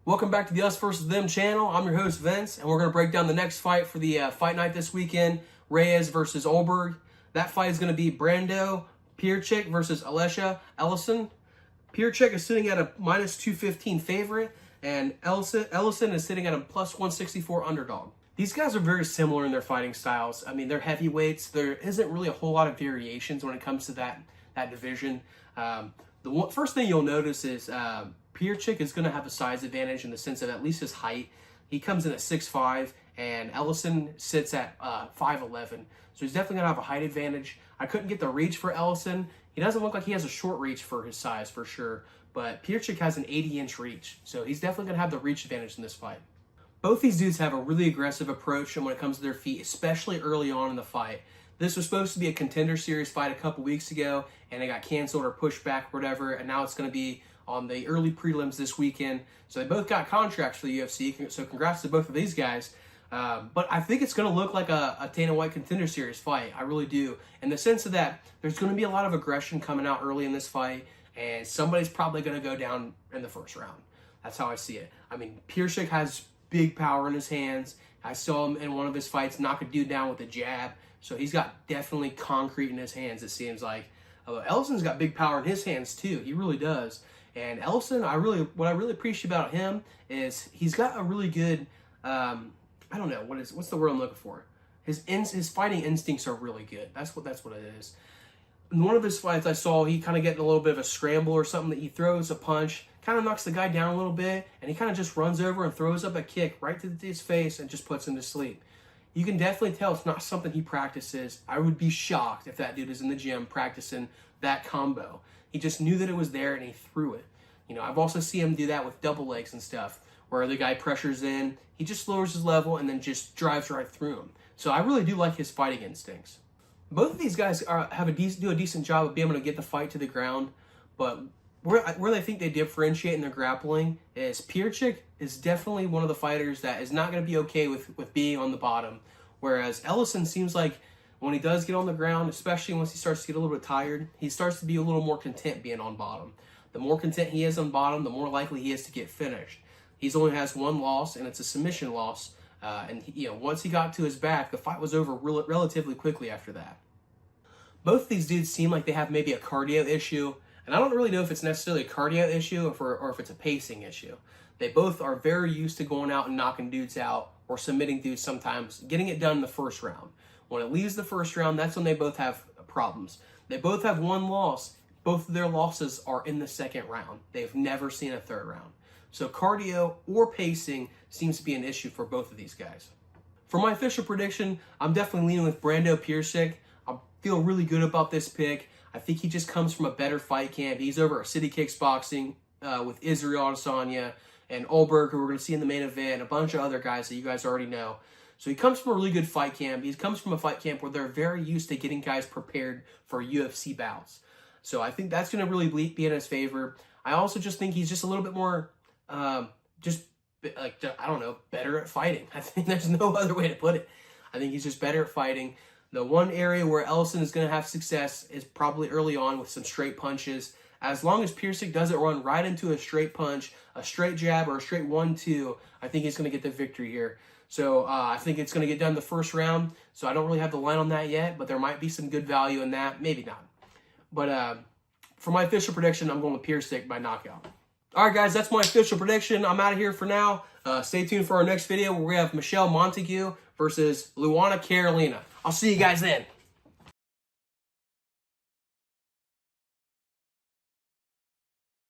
Welcome back to the Us vs. Them channel. I'm your host, Vince, and we're going to break down the next fight for the fight night this weekend, Reyes versus Olberg. That fight is going to be Brando Peričić versus Elisha Ellison. Peričić is sitting at a minus 215 favorite, and Ellison is sitting at a plus 164 underdog. These guys are very similar in their fighting styles. I mean, they're heavyweights. There isn't really a whole lot of variations when it comes to that division. First thing you'll notice is Peričić is going to have a size advantage in the sense of at least his height. He comes in at 6'5", and Ellison sits at 5'11", so he's definitely going to have a height advantage. I couldn't get the reach for Ellison. He doesn't look like he has a short reach for his size for sure, but Peričić has an 80-inch reach, so he's definitely going to have the reach advantage in this fight. Both these dudes have a really aggressive approach when it comes to their feet, especially early on in the fight. This was supposed to be a contender series fight a couple weeks ago, and it got canceled or pushed back or whatever, and now it's going to be on the early prelims this weekend. So they both got contracts for the UFC, so congrats to both of these guys. But I think it's going to look like a Dana White contender series fight. I really do. In the sense of that, there's going to be a lot of aggression coming out early in this fight, and somebody's probably going to go down in the first round. That's how I see it. I mean, Peričić has big power in his hands. I saw him in one of his fights knock a dude down with a jab. So he's got definitely concrete in his hands, it seems like. Ellison's got big power in his hands too. He really does. And Ellison, what I really appreciate about him is he's got a really good, I don't know, what's the word I'm looking for? His fighting instincts are really good. That's what it is. In one of his fights I saw, he kind of getting a little bit of a scramble or something, that he throws a punch, kind of knocks the guy down a little bit, and he kind of just runs over and throws up a kick right to his face and just puts him to sleep. You can definitely tell it's not something he practices. I would be shocked if that dude is in the gym practicing that combo. He just knew that it was there and he threw it. You know, I've also seen him do that with double legs and stuff, where the guy pressures in, he just lowers his level and then just drives right through him. So I really do like his fighting instincts. Both of these guys do a decent job of being able to get the fight to the ground, but where they think they differentiate in their grappling is Peričić is definitely one of the fighters that is not going to be okay with being on the bottom, whereas Ellison seems like when he does get on the ground, especially once he starts to get a little bit tired, he starts to be a little more content being on bottom. The more content he is on bottom, the more likely he is to get finished. He only has one loss, and it's a submission loss. Once he got to his back, the fight was over relatively quickly after that. Both of these dudes seem like they have maybe a cardio issue, and I don't really know if it's necessarily a cardio issue or if it's a pacing issue. They both are very used to going out and knocking dudes out or submitting dudes sometimes, getting it done in the first round. When it leaves the first round, that's when they both have problems. They both have one loss. Both of their losses are in the second round. They've never seen a third round. So cardio or pacing seems to be an issue for both of these guys. For my official prediction, I'm definitely leaning with Brando Peričić. I feel really good about this pick. I think he just comes from a better fight camp. He's over at City Kicks Boxing with Israel Adesanya and Olberg, who we're going to see in the main event, and a bunch of other guys that you guys already know. So he comes from a really good fight camp. He comes from a fight camp where they're very used to getting guys prepared for UFC bouts. So I think that's going to really be in his favor. I also just think he's just a little bit more, better at fighting. I think there's no other way to put it. I think he's just better at fighting. The one area where Ellison is going to have success is probably early on with some straight punches. As long as Peričić doesn't run right into a straight punch, a straight jab, or a straight 1-2, I think he's going to get the victory here. So I think it's going to get done the first round. So I don't really have the line on that yet, but there might be some good value in that. Maybe not. But for my official prediction, I'm going with Peričić by knockout. All right, guys, that's my official prediction. I'm out of here for now. Stay tuned for our next video where we have Michelle Montague versus Luana Carolina. I'll see you guys then.